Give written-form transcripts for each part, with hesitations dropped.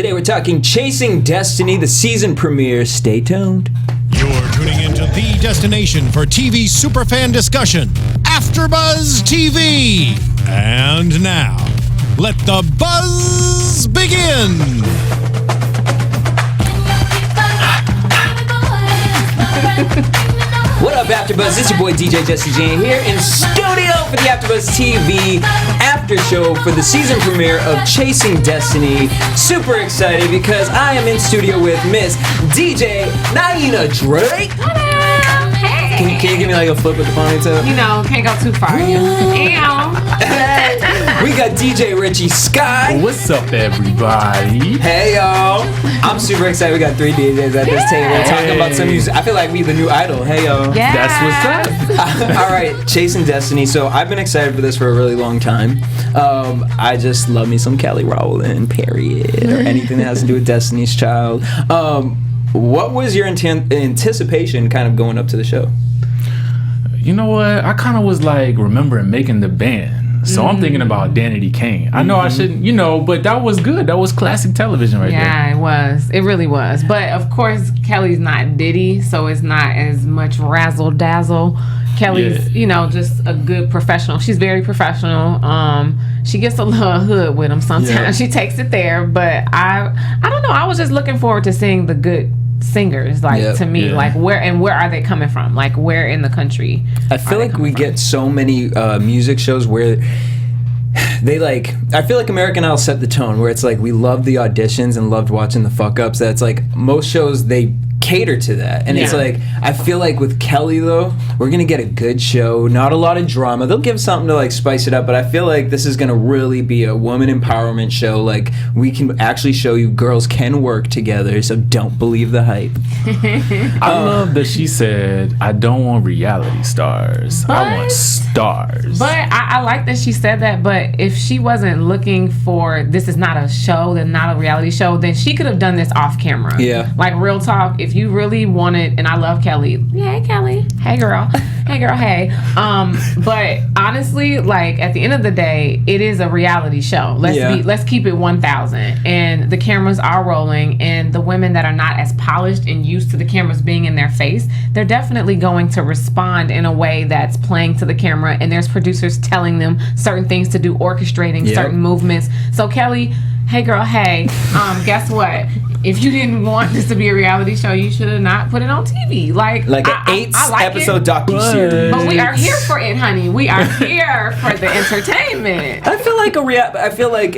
Today we're talking Chasing Destiny, the season premiere. Stay tuned. You're tuning into the destination for TV superfan discussion, AFTERBUZZ TV. And now, let the buzz begin. What up, AfterBuzz? It's your boy DJ Jesse Janedy here in studio for the AfterBuzz TV after show for the season premiere of Chasing Destiny. Super excited because I am in studio with Miss DJ Niena Drake. Can you give me like a flip with the ponytail? You know, can't go too far. We got DJ Richie Sky. What's up, everybody? Hey, y'all. I'm super excited. We got 3 DJs at this table talking about some music. I feel like we the new idol. Hey, y'all. Yeah. That's what's up. All right, Chasing Destiny. So I've been excited for this for a really long time. I just love me some Kelly Rowland, period, or anything that has to do with Destiny's Child. What was your anticipation kind of going up to the show? You know what? I kind of was like remembering making the band. So I'm thinking about Danity Kane. I know I shouldn't, but that was good. That was classic television right there. Yeah, it was. It really was. But of course, Kelly's not Diddy, so it's not as much razzle dazzle. Kelly's, just a good professional. She's very professional. She gets a little hood with him sometimes. Yeah. She takes it there. But I don't know. I was just looking forward to seeing the good singers, to me, like where are they coming from, like where in the country I feel like we get so many music shows where they I feel like American Idol set the tone where it's like we loved the auditions and loved watching the fuck ups. That's like most shows they cater to that, and it's like I feel like with Kelly though we're gonna get a good show, not a lot of drama. They'll give something to like spice it up, but I feel like this is gonna really be a woman empowerment show. Like we can actually show you girls can work together, so don't believe the hype. I love that she said I don't want reality stars, I want stars. But I like that she said that. But if she wasn't looking for, this is not a show, then not a reality show, then she could have done this off camera. Like real talk, if you really wanted, and I love Kelly. Yeah, hey Kelly. Hey girl. Hey girl, hey. But honestly, like at the end of the day, it is a reality show. Let's keep it 1,000. And the cameras are rolling, and the women that are not as polished and used to the cameras being in their face, they're definitely going to respond in a way that's playing to the camera, and there's producers telling them certain things to do, orchestrating certain movements. So Kelly, hey girl, hey. Guess what? If you didn't want this to be a reality show, you should have not put it on TV. Like an 8-episode docuseries. But we are here for it, honey. We are here for the entertainment. I feel like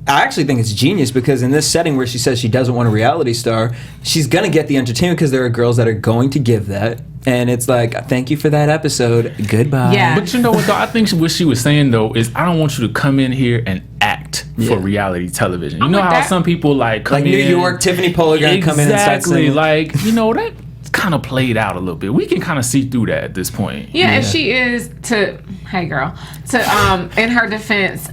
I actually think it's genius because in this setting where she says she doesn't want a reality star, she's gonna get the entertainment because there are girls that are going to give that. And it's like, thank you for that episode. Goodbye. Yeah. But you know what, though? I think what she was saying, though, is I don't want you to come in here and act for reality television. You know how some people, come in... New York, Tiffany Pollard gonna come in and start singing. That kind of played out a little bit. We can kind of see through that at this point. Yeah, and she is hey girl, in her defense,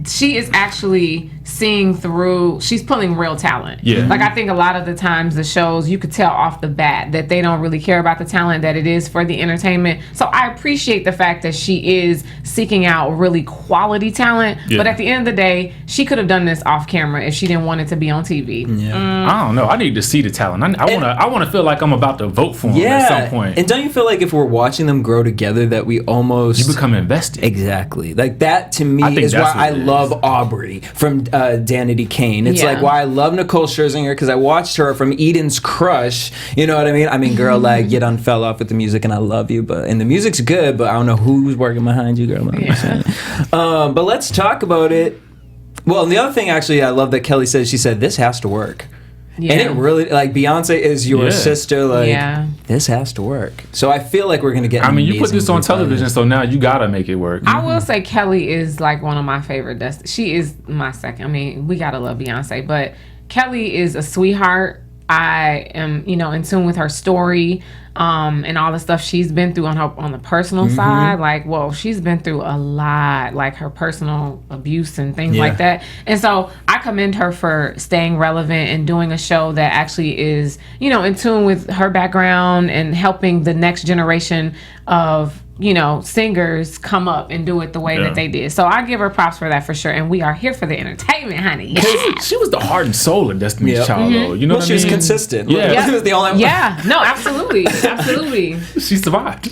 she is actually seeing through, she's pulling real talent. Yeah. Like I think a lot of the times the shows, you could tell off the bat that they don't really care about the talent, that it is for the entertainment. So I appreciate the fact that she is seeking out really quality talent. Yeah. But at the end of the day, she could have done this off camera if she didn't want it to be on TV. Yeah. I don't know. I need to see the talent. I want to feel like I'm about to vote for them at some point. And don't you feel like if we're watching them grow together that we almost... You become invested. Exactly. Like that to me is why I love Aubrey from Danity Kane. It's like why I love Nicole Scherzinger, because I watched her from Eden's Crush. You know what I mean? I mean, girl, you done fell off with the music and I love you, and the music's good, but I don't know who's working behind you, girl. But let's talk about it. Well, and the other thing, actually, I love that Kelly said, she said, this has to work. Yeah. And it really, Beyonce is your sister, this has to work. So I feel like we're going to get you put this on television, so now you got to make it work. I will say Kelly is, one of my favorite. She is my second. I mean, we got to love Beyonce, but Kelly is a sweetheart. I am, in tune with her story, and all the stuff she's been through on the personal side. She's been through a lot, her personal abuse and things like that. And so I commend her for staying relevant and doing a show that actually is, in tune with her background and helping the next generation of singers come up and do it the way that they did. So I give her props for that for sure. And we are here for the entertainment, honey. Yes. She was the heart and soul of Destiny's Child, though. You know what I mean? She was consistent. Yeah. She was the only one. Yeah. No, absolutely. Absolutely. She survived.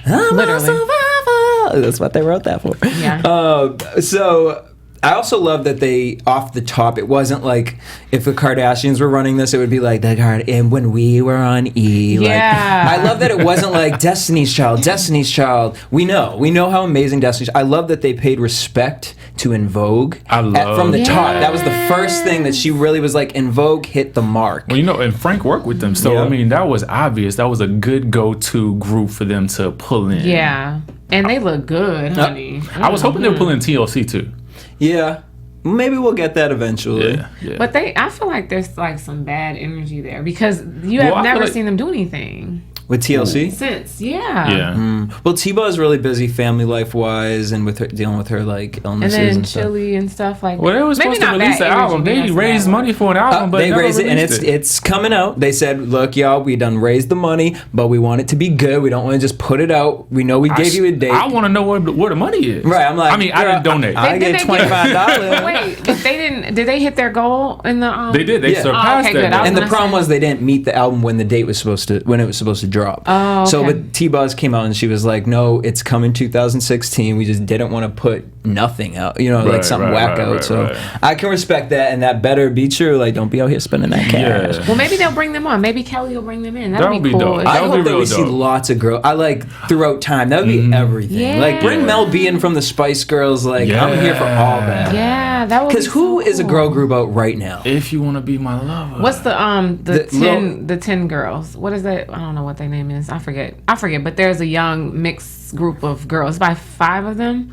I'm Literally. a survivor. That's what they wrote that for. Yeah. So I also love that they, off the top, it wasn't like if the Kardashians were running this, it would be like and when we were on E. Yeah. Like, I love that it wasn't like Destiny's Child. We know how amazing Destiny's. I love that they paid respect to En Vogue from the top. That was the first thing that she really was like. En Vogue hit the mark. Well, and Frank worked with them, so I mean that was obvious. That was a good go-to group for them to pull in. Yeah, and they look good, honey. I was hoping they were pulling TLC too. Yeah, maybe we'll get that eventually. Yeah. But I feel like there's like some bad energy there because you have never seen them do anything. With TLC? Since, Well, T-Bow is really busy family life-wise and with her dealing with her like illnesses and then and stuff. Chili and stuff like that. Well, they were supposed to release an album. They raised money for an album, but they never raised it, and released it's coming out. They said, "Look, y'all, we done raised the money, but we want it to be good. We don't want to just put it out. We know we gave you a date. I want to know where the money is." Right? I'm like, I mean, I didn't donate. I get $25. Wait, they didn't? Did they hit their goal in the? They did. They surpassed that. And the problem was they didn't meet the album when it was supposed to drop. Oh, okay. So, but T-Buzz came out and she was like, "No, it's coming 2016. We just didn't want to put nothing out, like something whack out." So I can respect that, and that better be true. Like, don't be out here spending that cash. Well, maybe they'll bring them on. Maybe Kelly will bring them in. That'd be cool. Dope. I hope that we see lots of girls. I like throughout time. That would be everything. Yeah. Like bring Mel B in from the Spice Girls. Like I'm here for all that. Yeah, that would. Because who is a girl group out right now? If you want to be my lover. What's the 10 girls? What is that? I don't know what their name is. I forget. But there's a young mixed group of girls. By 5 of them.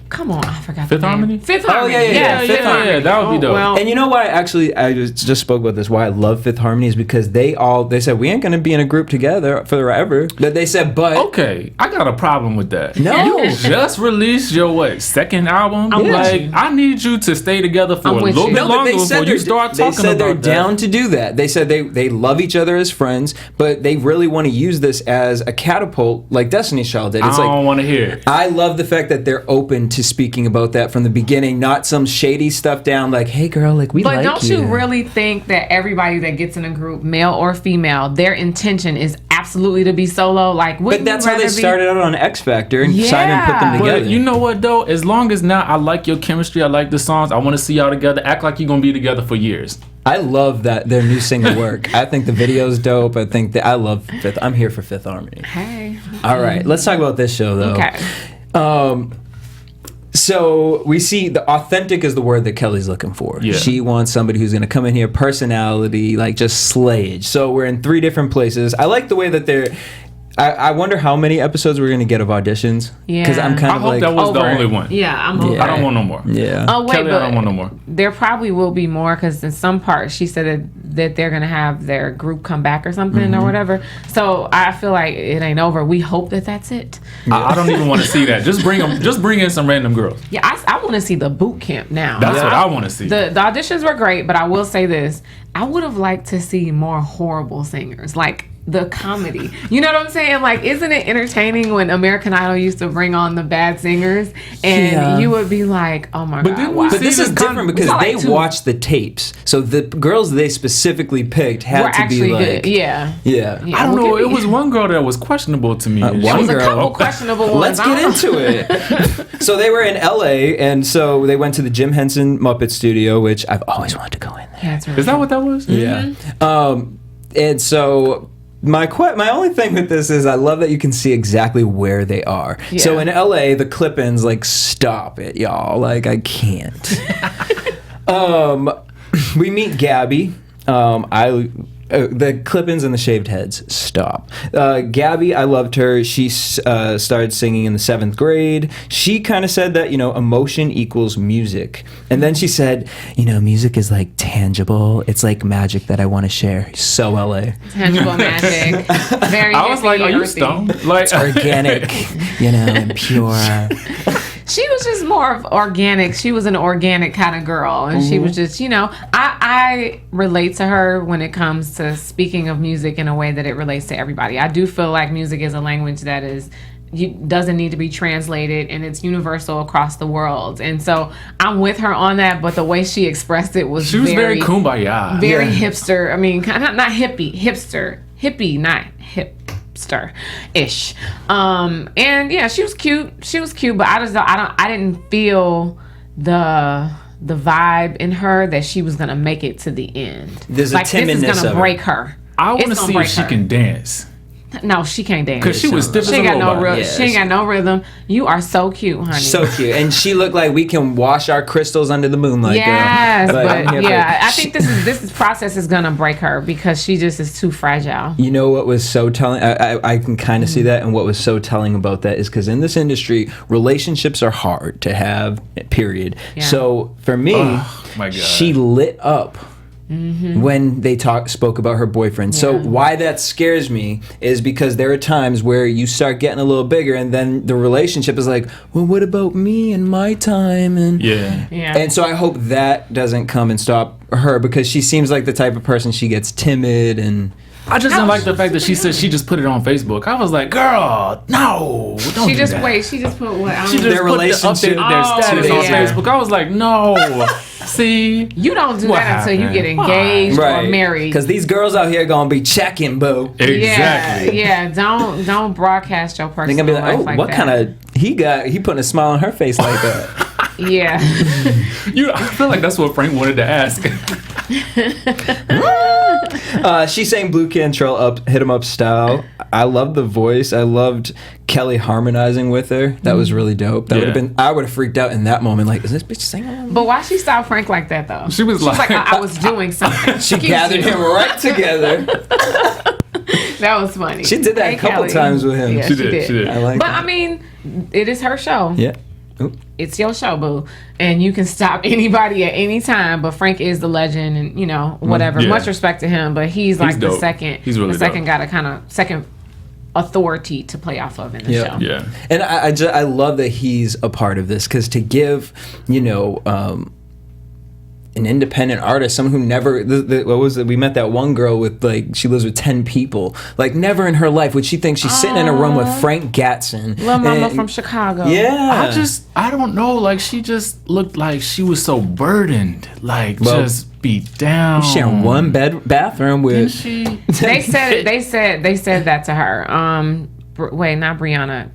Come on, I forgot. Fifth Harmony? Fifth Harmony. Fifth Harmony. Yeah, that would be dope. Well, And you know why? Actually, I just spoke about this. Why I love Fifth Harmony is because they said we ain't gonna be in a group together forever. But they said, but okay, I got a problem with that. No. You just released your second album. I need you to stay together for a little bit longer before you start talking about that. They said they're down to do that. They said they love each other as friends, but they really want to use this as a catapult, like Destiny's Child did. It's I don't want to hear it. I love the fact that they're open to speaking about that from the beginning, not some shady stuff down like, hey girl, like we like you. But don't you really think that everybody that gets in a group, male or female, their intention is absolutely to be solo? Like, but that's how they started out on X Factor, and Simon put them together. But you know what though? As long as now I like your chemistry, I like the songs, I want to see y'all together. Act like you're gonna be together for years. I love that their new single work. I think the video's dope. I think that I love Fifth. I'm here for Fifth Harmony. Hey. All right, let's talk about this show though. Okay. So we see the authentic is the word that Kelly's looking for. Yeah. She wants somebody who's going to come in here, personality, like just slayage. So we're in 3 different places. I like the way that they're. I wonder how many episodes we're going to get of auditions. Yeah. Because I'm kind of like. I hope that was the only one. Yeah, I'm over. I don't want no more. Yeah. Oh, wait, Kelly, I don't want no more. There probably will be more because in some parts she said that they're going to have their group come back or something or whatever. So I feel like it ain't over. We hope that that's it. I don't even want to see that. Just bring in some random girls. Yeah, I want to see the boot camp now. That's what I want to see. The auditions were great, but I will say this. I would have liked to see more horrible singers. Like, the comedy. You know what I'm saying? Like, isn't it entertaining when American Idol used to bring on the bad singers and you would be like, oh my God. Wow. But this is different because they watched the tapes. So the girls they specifically picked had to be like. Good. Yeah. I don't know. It was one girl that was questionable to me. There was a couple questionable ones. Let's get into it. So they were in LA, and so they went to the Jim Henson Muppet Studio, which I've always wanted to go in there. Yeah, really is that what that was? Yeah. And so. My only thing with this is I love that you can see exactly where they are. Yeah. So in LA, the clip-ins, like, stop it, y'all. Like, I can't. We meet Gabby. The clip-ins and the shaved heads, stop. Gabby, I loved her. She started singing in the 7th grade. She kind of said that, emotion equals music. And then she said, music is like tangible. It's like magic that I want to share. So LA. Tangible magic. Very I was like, are you stoned? Like, it's organic, and pure. She was just more of organic. She was an organic kind of girl, and she was just, I relate to her when it comes to speaking of music in a way that it relates to everybody. I do feel like music is a language that doesn't need to be translated, and it's universal across the world. And so I'm with her on that, but the way she expressed it was very kumbaya, very hipster. I mean, not hippie, hipster, hippie, not hipster-ish. And yeah, she was cute, but I didn't feel the vibe in her that she was gonna make it to the end. There's like, a timidness this is gonna break her. I want to see if she can dance. No, she can't dance. Because she was stiff as a robot. She ain't got no rhythm. You are so cute, honey. So cute. And she looked like we can wash our crystals under the moonlight, yes, girl. But yeah, I think this process is going to break her because she just is too fragile. You know what was so telling? I can kind of see that. And what was so telling about that is because in this industry, relationships are hard to have, period. Yeah. So for me, she lit up. When they spoke about her boyfriend. Yeah. So why that scares me is because there are times where you start getting a little bigger and then the relationship is like, well, what about me and my time? And and so I hope that doesn't come and stop her because she seems like the type of person she gets timid and I just didn't like the fact that she said she just put it on Facebook. I was like, girl, no, don't do that. She just put what? She just their relationship, their status on Facebook. I was like, no. See, you don't do that until you get engaged or married. Because these girls out here gonna be checking, boo. Exactly. Yeah. Don't broadcast your personal life. They're gonna be like, like what kind of he putting a smile on her face like that. Yeah. I feel like that's what Frank wanted to ask. She sang Blue Cantrell Hit 'em Up style. I loved the voice. I loved Kelly harmonizing with her. That was really dope. That would have been. I would have freaked out in that moment. Like, is this bitch singing? But why she styled Frank like that though? She was like I was doing something. She gathered him right together. That was funny. She did that a couple times with him. Yeah, she did. I like but that. I mean, it is her show. Yeah. Ooh. It's your show, boo, and you can stop anybody at any time. But Frank is the legend, and whatever. Yeah. Much respect to him, but he's like the second. He's really the second guy to kind of second authority to play off of in the show. Yeah, and I love that he's a part of this because to give an independent artist, someone who never, what was it? We met that one girl with she lives with 10 people. Like never in her life would she think she's sitting in a room with Frank Gatson. Little mama from Chicago. Yeah. I don't know. Like she just looked like she was so burdened. Like just beat down. Sharing one bathroom with. They said that to her. Wait, not Brianna.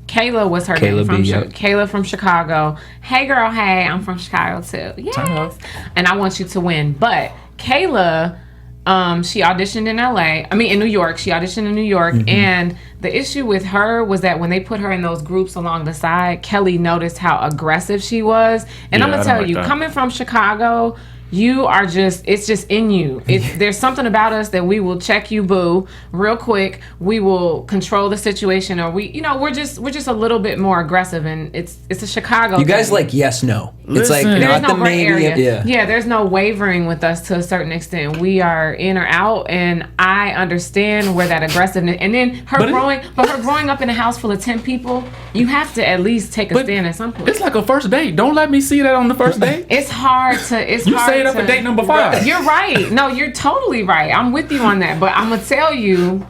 Kayla was her name Kayla from Chicago. Hey girl, hey, I'm from Chicago too. Yes. And I want you to win. But Kayla, she auditioned in New York. She auditioned in New York. And the issue with her was that when they put her in those groups along the side, Kelly noticed how aggressive she was. And I'm gonna tell you, coming from Chicago, you are it's just in you. There's something about us that we will check you, boo, real quick. We will control the situation, or we're just a little bit more aggressive, and it's a Chicago. You guys like yes, no. It's like there's not the gray area. Yeah, there's no wavering with us to a certain extent. We are in or out, and I understand where that aggressiveness. And then her growing up in a house full of 10 people, you have to at least take a stand at some point. It's like a first date. Don't let me see that on the first date. It's hard to. You say it up for date number 5. You're right. No, you're totally right. I'm with you on that. But I'm gonna tell you,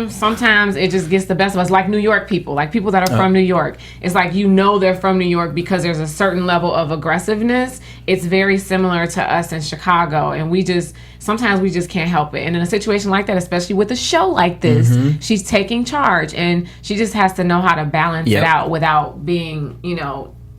sometimes it just gets the best of us. Like New York people, like people that are from New York. It's like they're from New York because there's a certain level of aggressiveness. It's very similar to us in Chicago, and sometimes we just can't help it. And in a situation like that, especially with a show like this, she's taking charge, and she just has to know how to balance it out without being,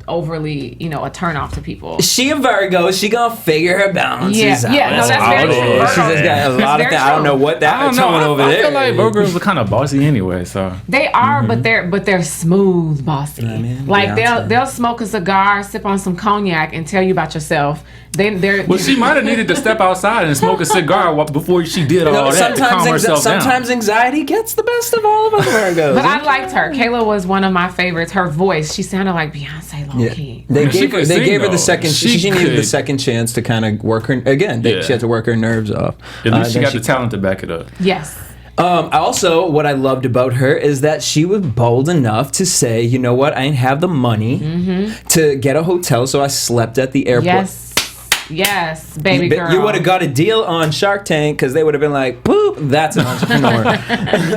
overly, a turn off to people. She a Virgo. She gonna figure her balances out. Yeah, no, that's very true. She's just got a lot of things. I don't know what that's coming over there. I feel like Virgos are kind of bossy anyway, so. They are, but they're smooth bossy. Like they'll smoke a cigar, sip on some cognac, and tell you about yourself. Well, she might have needed to step outside and smoke a cigar before she did all that to calm herself down. Sometimes anxiety gets the best of all of us Virgos. But I liked her. Kayla was one of my favorites. Her voice, she sounded like Beyonce low key. They gave her the second. She needed the second chance to kind of work her again. She had to work her nerves off. At least she got the talent to back it up. Yes. Also, what I loved about her is that she was bold enough to say, you know what, I didn't have the money to get a hotel, so I slept at the airport. Yes, baby girl. You would have got a deal on Shark Tank because they would have been like, boop, that's an entrepreneur.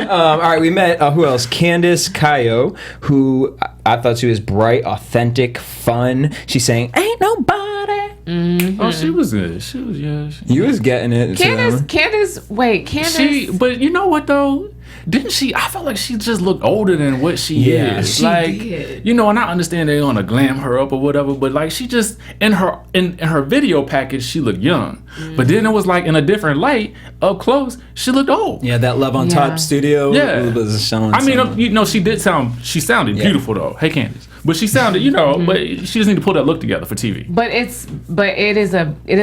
All right, we met, who else? Candace Cayo, who I thought she was bright, authentic, fun. She's saying, ain't nobody. Oh, she was good. She was, You was getting it. Candace. But you know what, though? Didn't she? I felt like she just looked older than what she is. She did. You know, and I understand they want to glam her up or whatever, but like she just in her video package she looked young. But then it was like in a different light up close she looked old. Yeah, that Love on Top studio was showing. I mean, you know, she sounded beautiful though. Hey, Candace. But she sounded, you know, but she just need to pull that look together for TV. But it is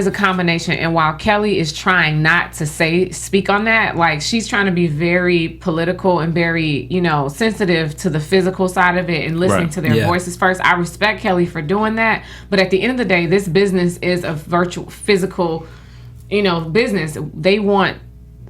a combination. And while Kelly is trying not to speak on that, like she's trying to be very political and very, you know, sensitive to the physical side of it and listening to their voices first. I respect Kelly for doing that. But at the end of the day, this business is a virtual, physical, you know, business. They want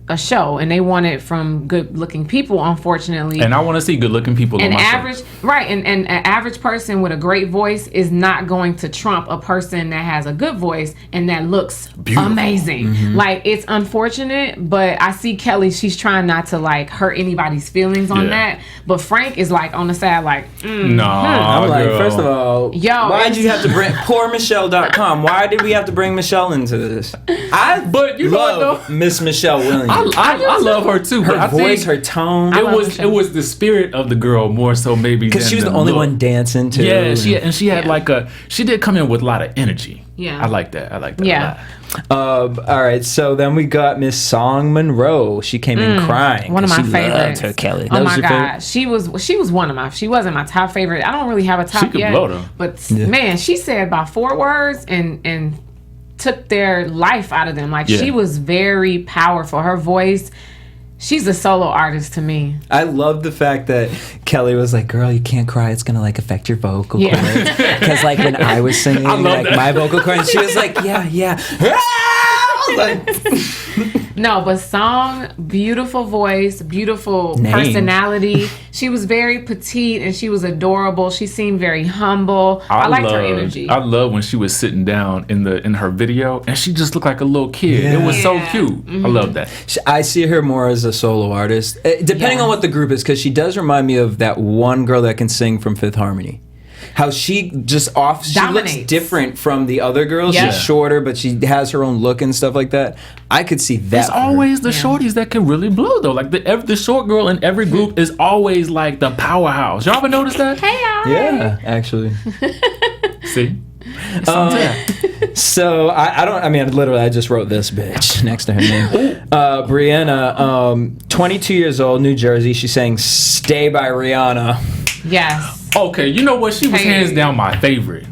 a show and they want it from good looking people, unfortunately. And I want to see good looking people on my average show. Right, and an average person with a great voice is not going to trump a person that has a good voice and that looks beautiful. Amazing. Like, it's unfortunate, but I see Kelly, she's trying not to like hurt anybody's feelings on that. But Frank is like on the side like, I'm like, first of all, why did you have to bring poormichelle.com? Why did we have to bring Michelle into this? But you love Miss Michelle Williams. I love her too. Her voice, her tone. It was the spirit of the girl more so maybe because she was the only one dancing too. Yeah, she had like she did come in with a lot of energy. Yeah, I like that. Yeah. All right, so then we got Miss Song Monroe. She came in crying. One of my favorites. Her Kelly. Oh my God, she was one of my. She wasn't my top favorite. I don't really have a top yet. Blow them. But man, she said about 4 words and took their life out of them. Like she was very powerful. Her voice. She's a solo artist to me. I love the fact that Kelly was like, girl, you can't cry. It's going to like affect your vocal cords. Because like when I was singing like my vocal cords, she was like, yeah. No, but Song, beautiful voice, beautiful personality. She was very petite and she was adorable. She seemed very humble. I liked her energy. I love when she was sitting down in her video and she just looked like a little kid. Yeah. It was so cute. I love that. I see her more as a solo artist, depending on what the group is, because she does remind me of that one girl that can sing from Fifth Harmony. How she just she looks different from the other girls. She's shorter, but she has her own look and stuff like that. I could see that. It's always the shorties that can really blow though. Like the short girl in every group is always like the powerhouse. Y'all ever notice that? Hey, yeah, actually. See. So I just wrote this bitch next to her name. Brianna, 22 years old, New Jersey. She sang "Stay" by Rihanna. Yes. Okay, you know what? She was hands down my favorite.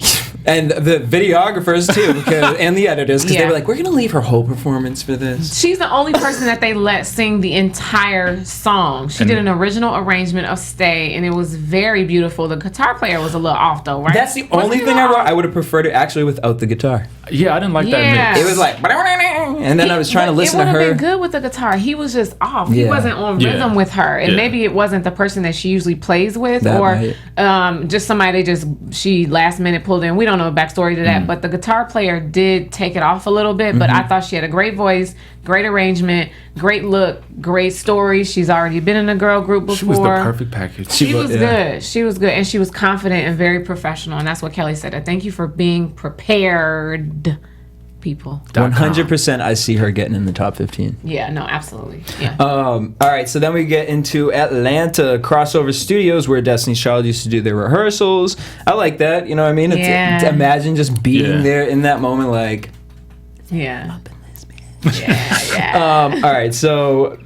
And the videographers too, and the editors, because they were like, we're gonna leave her whole performance for this. She's the only person that they let sing the entire song. She did an original arrangement of "Stay," and it was very beautiful. The guitar player was a little off though, right? That's the only thing I wrote. I would have preferred it actually without the guitar. Yeah, I didn't like that mix. It was like, and then I was trying to listen to her. It would have been good with the guitar. He was just off. He wasn't on rhythm with her, and maybe it wasn't the person that she usually plays with, just somebody she last minute pulled in. We don't know a backstory to that, but the guitar player did take it off a little bit. But I thought she had a great voice, great arrangement, great look, great story. She's already been in a girl group before. She was the perfect package. She was good. She was good, and she was confident and very professional. And that's what Kelly said. Thank you for being prepared, people. 100%. I see her getting in the top 15. Yeah. No. Absolutely. Yeah. All right. So then we get into Atlanta Crossover Studios, where Destiny's Child used to do their rehearsals. I like that. You know what I mean? Imagine just being there in that moment, like. Yeah. Up in this bitch. Yeah. All right. So.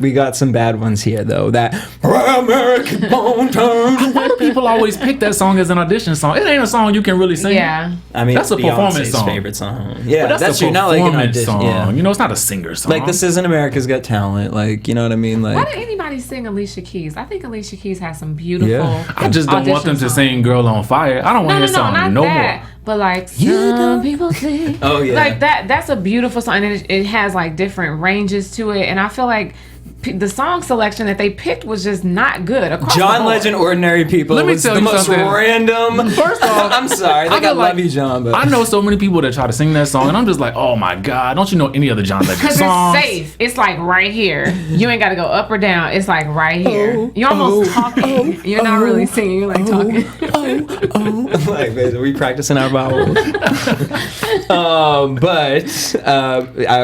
We got some bad ones here, though. That American Bone Turn. Why do people always pick that song as an audition song? It ain't a song you can really sing. Yeah. I mean, that's a performance song. Favorite song. Yeah, but that's a performance song. Yeah. You know, it's not a singer song. Like, this isn't America's Got Talent. Like, you know what I mean? Like, why did anybody sing Alicia Keys? I think Alicia Keys has some beautiful. Yeah. I just don't want them to sing "Girl on Fire." I don't want to hear song no more. But like some people sing. Oh yeah. Like that's a beautiful song, and it has like different ranges to it, and I feel like the song selection that they picked was just not good. John Legend, Ordinary People. Let me tell the you most something. Random. First off, I'm sorry. I love you, John. But I know so many people that try to sing that song, and I'm just like, oh my god, don't you know any other John Legend songs? Because it's safe. It's like right here. You ain't got to go up or down. It's like right here. You're almost talking. You're not really singing. You're like talking. Like, are we practicing our vowels?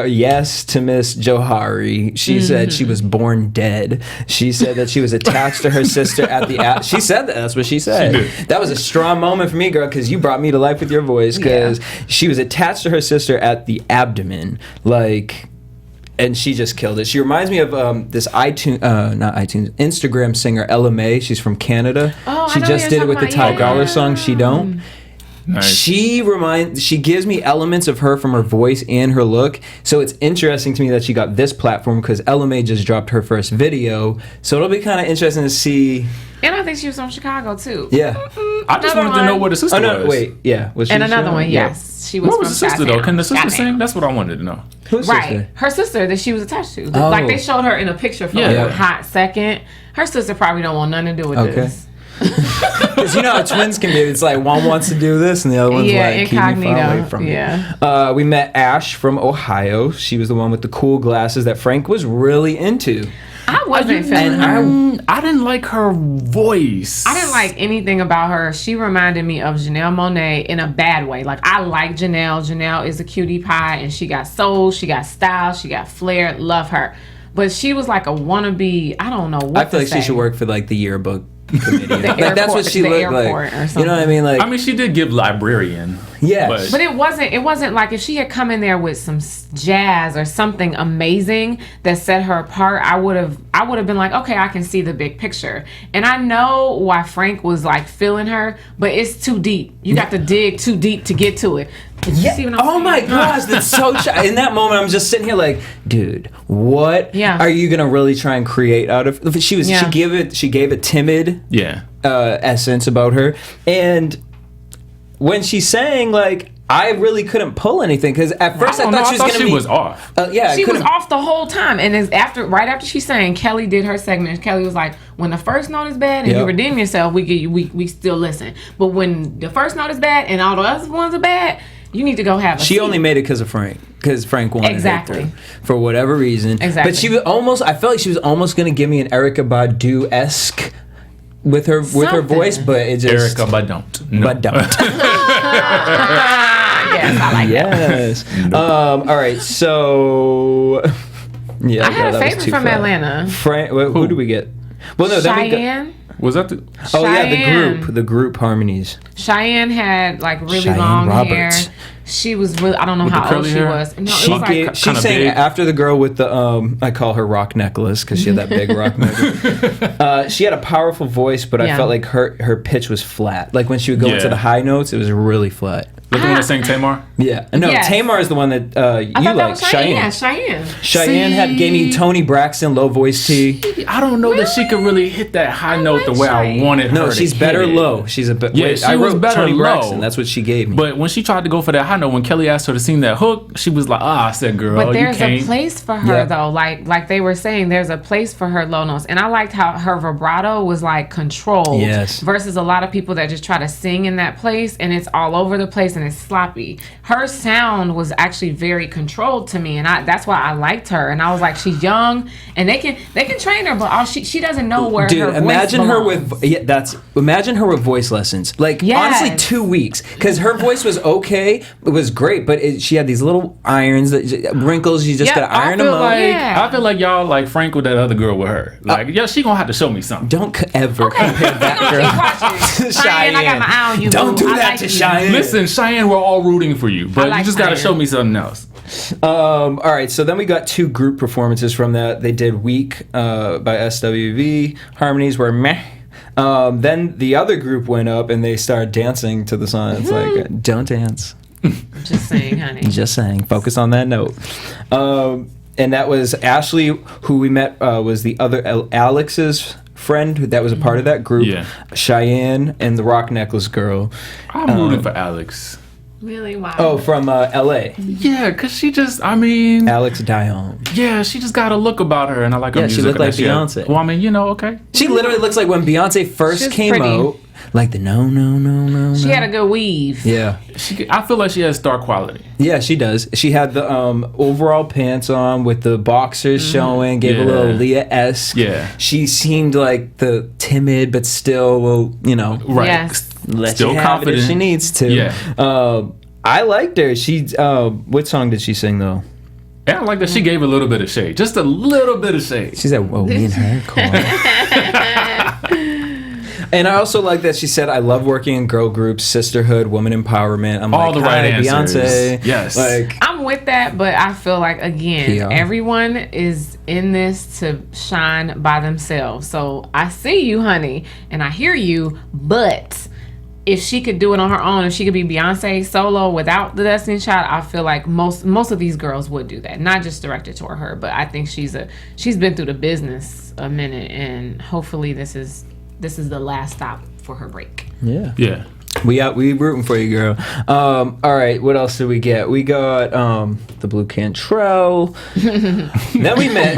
Yes to Miss Johari. She said she was born dead. She said that she was attached to her sister at the. She said that. That's what she said. That was a strong moment for me, girl, because you brought me to life with your voice. Because she was attached to her sister at the abdomen, like. And she just killed it. She reminds me of this Instagram singer Ella May. She's from Canada. Oh, she just did it with the Ty Gawler song "She Don't." Nice. She gives me elements of her from her voice and her look. So it's interesting to me that she got this platform because Ella May just dropped her first video. So it'll be kind of interesting to see. And I think she was from Chicago too. Yeah. I just wanted to know what the sister was. Wait, yeah. Was she and another one, yeah. yes. She was what from was the sister though? Can the sister sing? That's what I wanted to know. Who's right. sister? Her sister that she was attached to. Oh. Like they showed her in a picture for a hot second. Her sister probably don't want nothing to do with this. Because you know how twins can be. It's like one wants to do this and the other one's like incognito. keep me far away from me. We met Ash from Ohio. She was the one with the cool glasses that Frank was really into. I wasn't feeling her. I didn't like her voice. I didn't like anything about her. She reminded me of Janelle Monáe in a bad way. Like, I like Janelle. Janelle is a cutie pie, and she got soul, she got style, she got flair. Love her. But she was like a wannabe, I don't know what I feel like she should work for like the yearbook committee. Like that's what she looked like. Or something. You know what I mean? Like, I mean, she did give librarian. Yeah, but it wasn't like if she had come in there with some jazz or something amazing that set her apart. I would have been like, okay, I can see the big picture. And I know why Frank was like feeling her, but it's too deep. You got to dig too deep to get to it. Yeah. Oh my gosh, that's so. In that moment, I'm just sitting here like, dude, what are you gonna really try and create out of? She gave a timid essence about her, and when she sang, like, I really couldn't pull anything because at first I thought she was off. She was off the whole time, and right after she sang, Kelly did her segment. Kelly was like, "When the first note is bad and you redeem yourself, we still listen. But when the first note is bad and all the other ones are bad." You need to go have a seat. Only made it because of Frank. Because Frank wanted exactly. her for whatever reason. Exactly. But she was almost. I felt like she was almost going to give me an Erykah Badu-esque with her voice, but it just Erykah Badu. No. But don't. Yes, I like that. All right, so I had a favorite from Atlanta. Frank. Who do we get? Well, no, Cheyenne. Was that the? The group harmonies. Cheyenne had like really long hair. She was really, I don't know how old she was. No, she sang after the girl with the I call her rock necklace because she had that big rock necklace. She had a powerful voice, but I felt like her pitch was flat. Like when she would go into the high notes, it was really flat. The one that sang Tamar? Yeah. No, yes. Tamar is the one that you like. Cheyenne. Yeah, Cheyenne. Cheyenne gave me Toni Braxton, low voice T. I don't know that she could really hit that high note the way I wanted her. No, she's better low. She's a bit. Yeah, she was better Toni low. Braxton. That's what she gave me. But when she tried to go for that high note, when Kelly asked her to sing that hook, she was like, I said, girl, but there's you can't. A place for her though. Like they were saying, there's a place for her low notes, and I liked how her vibrato was like controlled. Yes. Versus a lot of people that just try to sing in that place and it's all over the place and it's sloppy. Her sound was actually very controlled to me, and that's why I liked her. And I was like, she's young, and they can train her, but she doesn't know where her voice imagine belongs. Imagine her with voice lessons. Like honestly, 2 weeks, because her voice was okay, it was great, but she had these little irons wrinkles. You just gotta iron them out. I feel like y'all like Frank with that other girl with her. Like, she gonna have to show me something. Don't ever compare that girl to Cheyenne. I got my eye on you. Don't do that to Cheyenne. Listen, Cheyenne, we're all rooting for you, but you just gotta show me something else. All right, so then we got 2 group performances from that. They did Weak by SWV. Harmonies were meh. Then the other group went up and they started dancing to the song. It's like, don't dance. Just saying, honey. Just saying. Focus on that note. And that was Ashley, who we met, was the other Alex's friend that was a part of that group. Yeah. Cheyenne and the rock necklace girl. I'm rooting for Alex. Really? Wow. Oh, from L.A. Yeah, because she just, I mean... Alex Dion. Yeah, she just got a look about her, and I like her music. Yeah, she looked like Beyonce. Well, I mean, you know, okay. She literally looks like when Beyonce first came out. Like the no. She had a good weave. Yeah. I feel like she has star quality. Yeah, she does. She had the overall pants on with the boxers showing, gave a little Leah-esque. Yeah. She seemed like the timid, but still, well, you know. Right. Yes. Let Still you have confident. it if she needs to. Yeah. I liked her. She, what song did she sing though? And I like that she gave a little bit of shade. Just a little bit of shade. She said, whoa, me and her, cool. And I also like that she said, I love working in girl groups, sisterhood, woman empowerment. I'm all like, the right answers. Beyonce. Yes. Like, I'm with that, but I feel like, again, everyone is in this to shine by themselves. So I see you, honey, and I hear you, but if she could do it on her own, if she could be Beyonce solo without the Destiny's Child, I feel like most of these girls would do that. Not just directed toward her, but I think she's been through the business a minute, and hopefully this is the last stop for her break. Yeah. Yeah. We rooting for you, girl. All right, what else did we get? We got the Blue Cantrell. Then we met.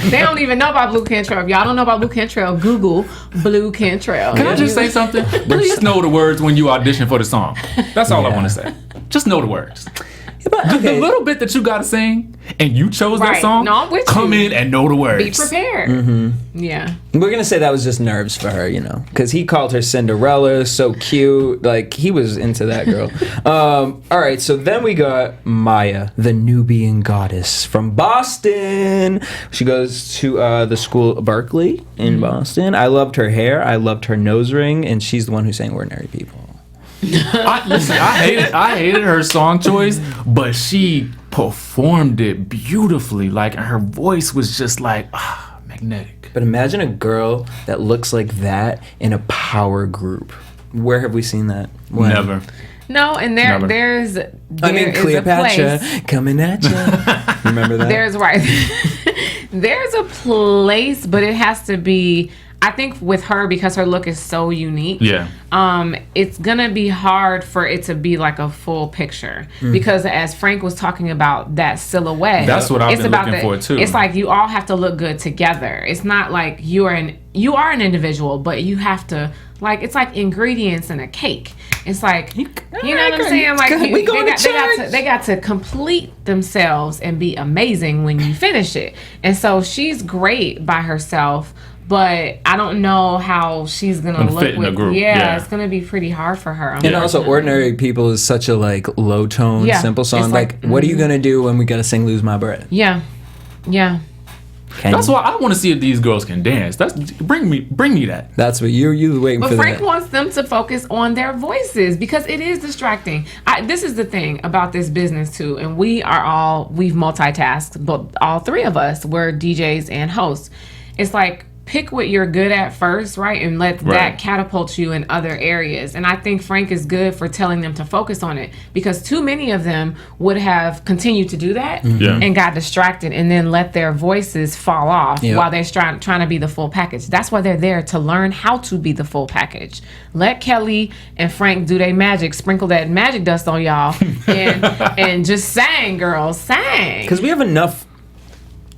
They don't even know about Blue Cantrell. If y'all don't know about Blue Cantrell, Google Blue Cantrell. Can I just say something? Please know the words when you audition for the song. That's all I want to say. Just know the words. The little bit that you gotta sing, and you chose that song. No, I'm with come you. in and know the words. Be prepared. Yeah. We're gonna say that was just nerves for her, you know, because he called her Cinderella, so cute. Like, he was into that girl. All right, so then we got Maya, the Nubian goddess from Boston. She goes to the school Berkeley in Boston. I loved her hair. I loved her nose ring, and she's the one who sang Ordinary People. I hated her song choice, but she performed it beautifully. Like, her voice was just like magnetic. But imagine a girl that looks like that in a power group. Where have we seen that? When? Never. No, and there's Cleopatra coming at you. Remember that? There's a place, but it has to be. I think with her, because her look is so unique, it's gonna be hard for it to be like a full picture. Because as Frank was talking about that silhouette, that's what I've been looking for too. It's like you all have to look good together. It's not like you are an individual, but you have to, like, it's like ingredients in a cake. It's like, you know what I'm saying? Like, they got to complete themselves and be amazing when you finish it. And so she's great by herself. But I don't know how she's gonna look fit in the group. Yeah, it's gonna be pretty hard for her. And also, Ordinary People is such a like low tone, simple song. Like, what are you gonna do when we gotta sing "Lose My Breath"? Yeah. That's why I want to see if these girls can dance. Bring me that. That's what you're waiting for. But Frank wants them to focus on their voices because it is distracting. This is the thing about this business too, and we've multitasked, but all three of us were DJs and hosts. It's like, pick what you're good at first, right? And let that catapult you in other areas. And I think Frank is good for telling them to focus on it, because too many of them would have continued to do that and got distracted and then let their voices fall off while they're trying to be the full package. That's why they're there, to learn how to be the full package. Let Kelly and Frank do their magic, sprinkle that magic dust on y'all, and just sang, girls, sang. Because we have enough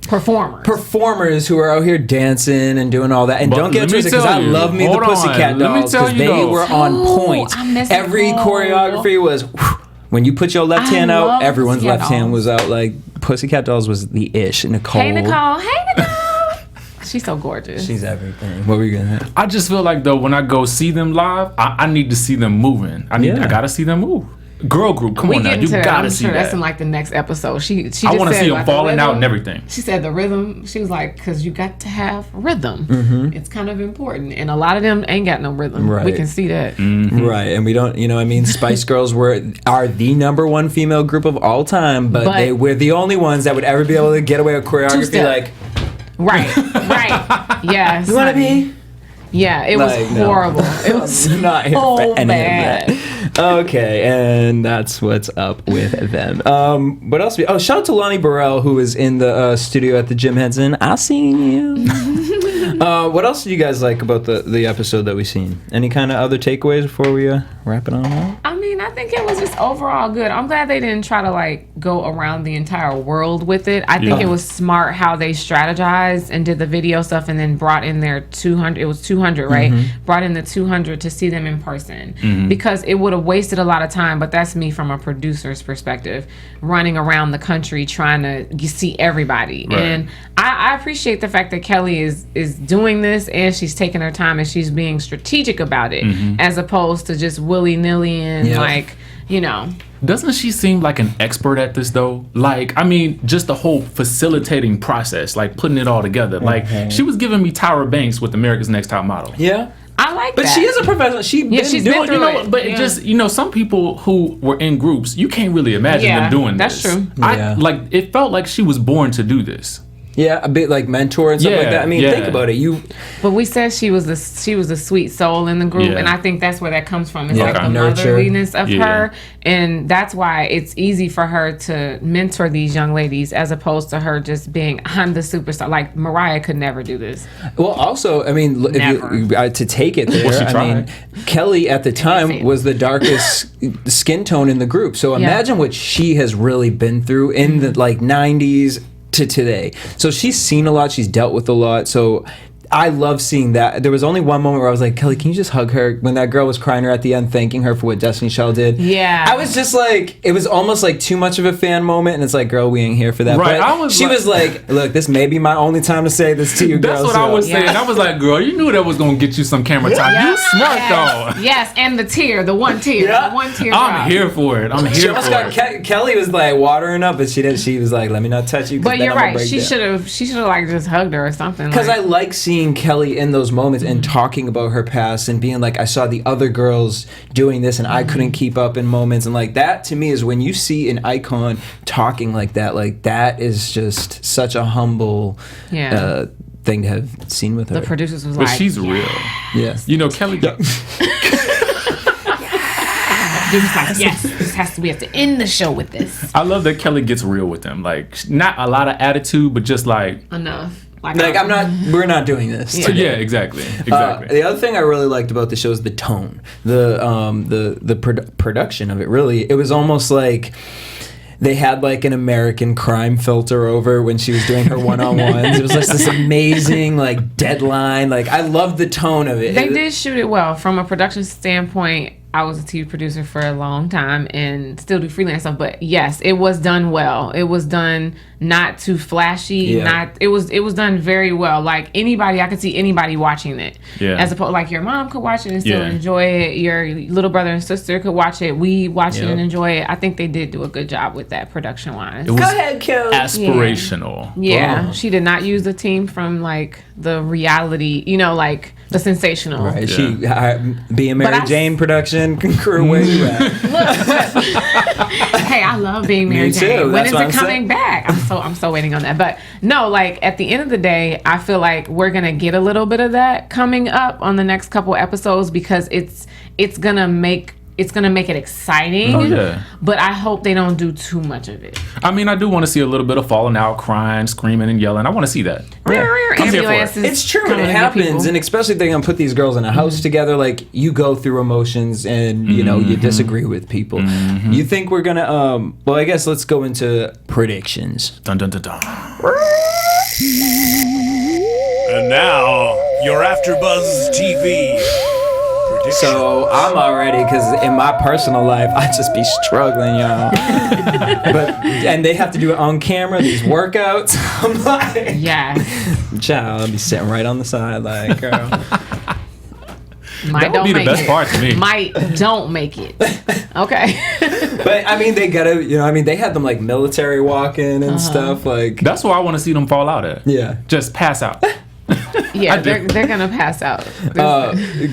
performers who are out here dancing and doing all that. And don't get twisted, because I love me the Pussycat Dolls, because they were on point. Every choreography was when you put your left hand out, everyone's left hand was out. Like, Pussycat Dolls was the ish. Nicole. Hey Nicole. She's so gorgeous. She's everything. What were you gonna have? I just feel like, though, when I go see them live, I need to see them moving. I gotta see them move. Girl group, come on now, you gotta see that. That's in like the next episode. She I want to see them like falling out and everything. She said the rhythm. She was like, because you got to have rhythm. It's kind of important, and a lot of them ain't got no rhythm. We can see that. Right, and we don't. You know, I mean, Spice Girls are the #1 female group of all time, but they were the only ones that would ever be able to get away with choreography. Like, right, yes. You want to be? Yeah, it was horrible. It was not here for any bad. of that. Okay, and that's what's up with them. What else? Shout out to Lonnie Burrell, who was in the studio at the Jim Henson. I seen you. What else did you guys like about the episode that we seen? Any kind of other takeaways before we wrap it on up? I mean, I think it was just overall good. I'm glad they didn't try to like go around the entire world with it. I think it was smart how they strategized and did the video stuff and then brought in their 200. It was 200, right? Brought in the 200 to see them in person because it would have wasted a lot of time. But that's me from a producer's perspective, running around the country trying to see everybody. Right. And I appreciate the fact that Kelly is doing this and she's taking her time and she's being strategic about it as opposed to just willy-nilly and like, you know. Doesn't she seem like an expert at this though? Like, I mean, just the whole facilitating process, like putting it all together. Like, she was giving me Tyra Banks with America's Next Top Model. Yeah. I like but that. She is a professional. She's been through it. But it just, you know, some people who were in groups, you can't really imagine them doing this. That's true. It felt like she was born to do this. Yeah, a bit like mentor and stuff like that. I mean, think about it. But we said she was a sweet soul in the group, and I think that's where that comes from. It's like the motherliness of her, and that's why it's easy for her to mentor these young ladies as opposed to her just being, I'm the superstar. Like Mariah could never do this. Well, also, I mean, to take it there, I mean, Kelly at the time was the darkest skin tone in the group. So imagine what she has really been through in the like 90s. To today. So she's seen a lot, she's dealt with a lot. So I love seeing that. There was only one moment where I was like, Kelly, can you just hug her? When that girl was crying her at the end, thanking her for what Destiny Child did. Yeah. I was just like, it was almost like too much of a fan moment. And it's like, girl, we ain't here for that. Right. But she was like, look, this may be my only time to say this to you, girl. That's what I was saying. I was like, girl, you knew that was going to get you some camera time. You smart, though. Yes, and the one tear. The one tear. I'm here for it. I'm here for it. Kelly was like watering up, but she didn't. She was like, let me not touch you. But you're right. She should have like just hugged her or something. Because I like seeing Kelly in those moments and talking about her past and being like, I saw the other girls doing this and I couldn't keep up in moments. And like that to me is when you see an icon talking like that is just such a humble thing to have seen with her. The producers was but she's real. Yeah. You know, Kelly. We have to end the show with this. I love that Kelly gets real with them. Like, not a lot of attitude, but just like enough. We're not doing this. Yeah, exactly. The other thing I really liked about the show is the tone, the production of it. Really, it was almost like they had like an American crime filter over when she was doing her one-on-ones. It was just this amazing like deadline. Like I loved the tone of it. They did shoot it well from a production standpoint. I was a TV producer for a long time and still do freelance stuff. But yes, it was done well. It was done not too flashy. It was done very well. Like anybody, I could see anybody watching it. Yeah. As opposed, like your mom could watch it and still enjoy it. Your little brother and sister could watch it. We watch it and enjoy it. I think they did do a good job with that production wise. Go ahead, Kel. Aspirational. Yeah. She did not use the team from like the reality, like the sensational. Right. She being Mary Jane production crew. Where you at? Hey, I love being Mary Jane. When is it coming back? I'm so waiting on that. But no, like at the end of the day, I feel like we're gonna get a little bit of that coming up on the next couple episodes because it's gonna make it exciting. Oh, yeah. But I hope they don't do too much of it. I mean, I do want to see a little bit of falling out, crying, screaming, and yelling. I want to see that. It's true, and it happens, and especially if they're gonna put these girls in a house together. Like you go through emotions, and you disagree with people. You think we're gonna? Well, I guess let's go into predictions. Dun dun dun dun. And now your AfterBuzz TV. So I'm already, because in my personal life, I just be struggling, y'all. And they have to do it on camera, these workouts. I'm like, child, I'll be sitting right on the side, like, girl. Might that would be the best part to me. Might don't make it. Okay. But I mean, they gotta, they had them like military walking and stuff. Like that's where I want to see them fall out at. Yeah. Just pass out. Yeah, they're gonna pass out.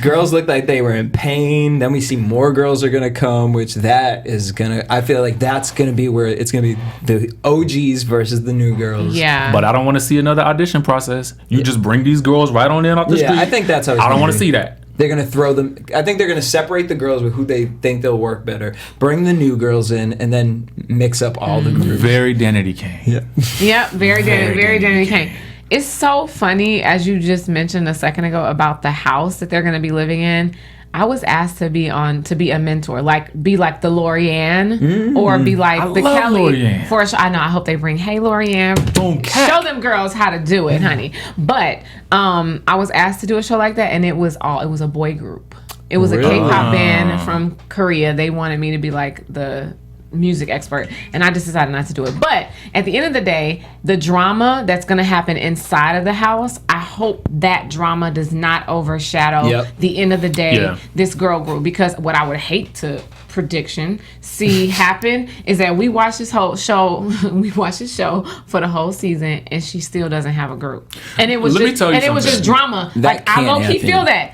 Girls look like they were in pain. Then we see more girls are gonna come, which I feel like that's gonna be where it's gonna be the OGs versus the new girls. Yeah. But I don't want to see another audition process. You just bring these girls right on in off the street. I think that's how I don't want to see that. They're going to throw them. I think they're going to separate the girls with who they think they'll work better, bring the new girls in, and then mix up all the groups. Very Danity Kane. Yeah. Yep, very Danity Kane. It's so funny, as you just mentioned a second ago, about the house that they're going to be living in. I was asked to be a mentor, be like the Lorianne, or be like the Kelly Lorianne. for a show. I know. I hope they bring Lorianne. Boom, show them girls how to do it, honey. But I was asked to do a show like that, and it was a boy group. It was a K-pop band from Korea. They wanted me to be like the music expert, and I just decided not to do it. But at the end of the day, the drama that's going to happen inside of the house, I hope that drama does not overshadow the end of the day, this girl group. Because what I would hate to see happen is that we watch this show for the whole season, and she still doesn't have a group. And it was just drama. That I low-key feel that.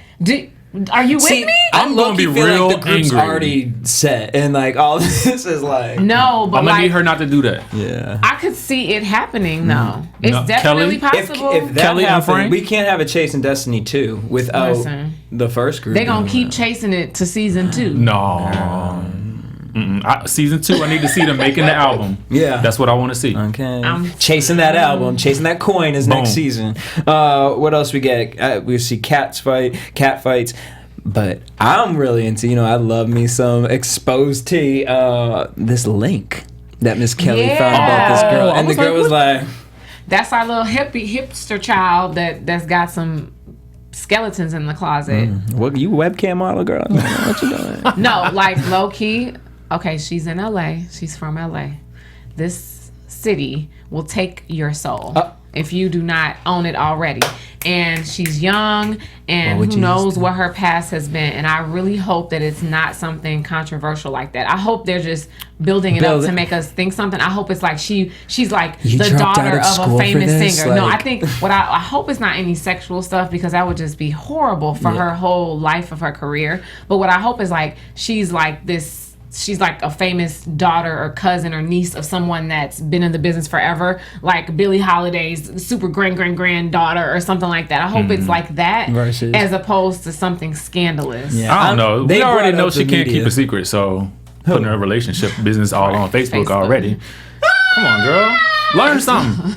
Are you with me? I'm gonna be real like the group's angry. Already set, and like all this is like no, but I'm gonna need her not to do that. Yeah, I could see it happening though. It's definitely possible. If that Kelly happened, and Frank, we can't have a Chasing Destiny 2 without the first group. They're gonna keep chasing it to season 2. No. Season 2, I need to see them making the album. Yeah, that's what I want to see. Okay, chasing that album, chasing that coin is next season. What else we get? We see cat fights, but I'm really into. I love me some exposed tea. This link that Miss Kelly found about this girl, and the girl was like, "That's our little hipster child that's got some skeletons in the closet." What, you webcam model, girl? What you doing? No, like low key. Okay, she's in LA. She's from LA. This city will take your soul if you do not own it already. And she's young, and who knows what her past has been. And I really hope that it's not something controversial like that. I hope they're just building it up to make us think something. I hope it's like she's like the daughter of a famous singer. No, I think I hope it's not any sexual stuff, because that would just be horrible for her whole life of her career. But what I hope is like she's like this. She's like a famous daughter or cousin or niece of someone that's been in the business forever, like Billie Holiday's super granddaughter or something like that. I hope it's like that as opposed to something scandalous. Yeah. I don't know. They already know she can't keep a secret, so putting her relationship business all on Facebook already. Come on, girl. Learn something.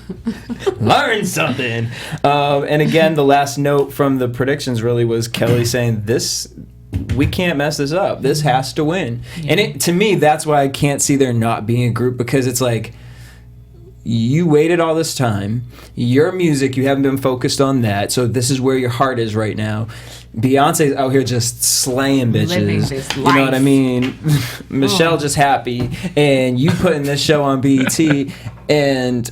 Learn something. And again, the last note from the predictions really was Kelly saying we can't mess this up. This has to win. Yeah. And to me, that's why I can't see there not being a group, because it's like, you waited all this time. Your music, you haven't been focused on that. So this is where your heart is right now. Beyonce's out here just slaying bitches. You know what I mean? Michelle just happy. And you putting this show on BET, and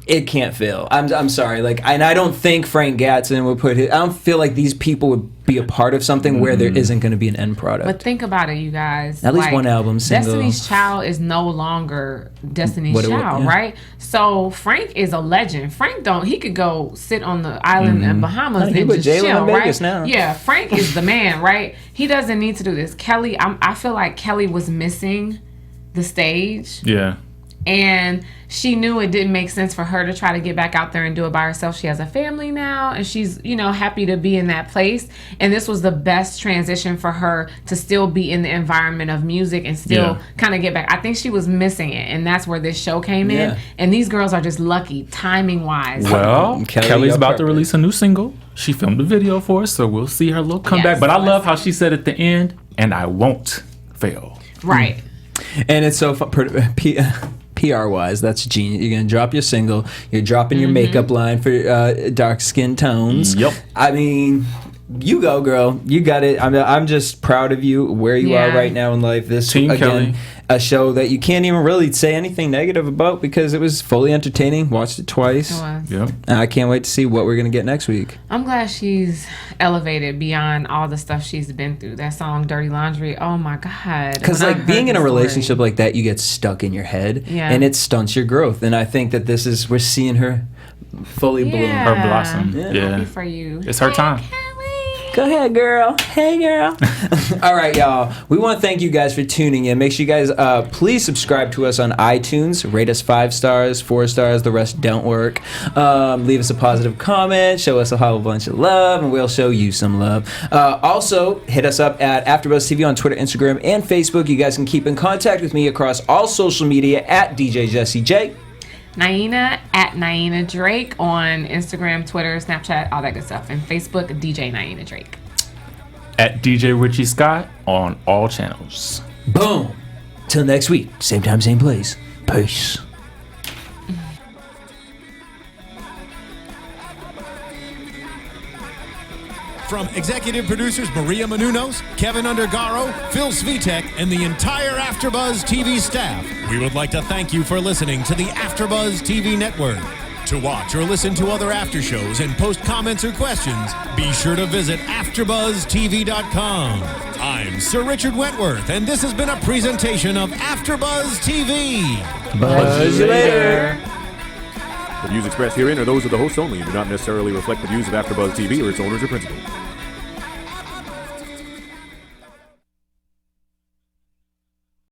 it can't fail. I'm sorry. And I don't think Frank Gatson would I don't feel like these people would be a part of something where there isn't going to be an end product. But think about it, you guys. At least one album single. Destiny's Child is no longer Destiny's Child, right? So Frank is a legend. He could go sit on the island in Bahamas and just chill, right? Now. Yeah, Frank is the man, right? He doesn't need to do this. Kelly, I feel like Kelly was missing the stage. Yeah. And she knew it didn't make sense for her to try to get back out there and do it by herself. She has a family now, and she's, happy to be in that place. And this was the best transition for her to still be in the environment of music and still kind of get back. I think she was missing it, and that's where this show came in. And these girls are just lucky, timing-wise. Well, Kelly's about to release a new single. She filmed a video for us, so we'll see her little comeback. But I love how she said at the end, "And I won't fail." Right. And it's so fun. PR-wise, that's genius. You're going to drop your single. You're dropping your makeup line for dark skin tones. Yep. I mean, you go, girl. You got it. I'm just proud of you where you are right now in life. This, Team again, Kelly. A show that you can't even really say anything negative about because it was fully entertaining. Watched it twice. It was. Yep. I can't wait to see what we're going to get next week. I'm glad she's elevated beyond all the stuff she's been through. That song, Dirty Laundry, oh my God. Because being in a relationship like that, you get stuck in your head and it stunts your growth. And I think that we're seeing her fully bloom. Her blossom. Yeah. Happy for you. It's her time. Go ahead, girl. Hey, girl. All right, y'all. We want to thank you guys for tuning in. Make sure you guys please subscribe to us on iTunes. Rate us 5 stars, 4 stars. The rest don't work. Leave us a positive comment. Show us a whole bunch of love, and we'll show you some love. Also, hit us up at AfterBuzz TV on Twitter, Instagram, and Facebook. You guys can keep in contact with me across all social media at DJ Jesse J. Niena at Niena Drake on Instagram, Twitter, Snapchat, all that good stuff. And Facebook, DJ Niena Drake. At DJ Richie Scott on all channels. Boom. Till next week, same time, same place. Peace. From executive producers Maria Menounos, Kevin Undergaro, Phil Svitek, and the entire AfterBuzz TV staff, we would like to thank you for listening to the AfterBuzz TV network. To watch or listen to other after shows and post comments or questions, be sure to visit AfterBuzzTV.com. I'm Sir Richard Wentworth, and this has been a presentation of AfterBuzz TV. Buzz you later. The views expressed herein are those of the hosts only and do not necessarily reflect the views of AfterBuzz TV or its owners or principals.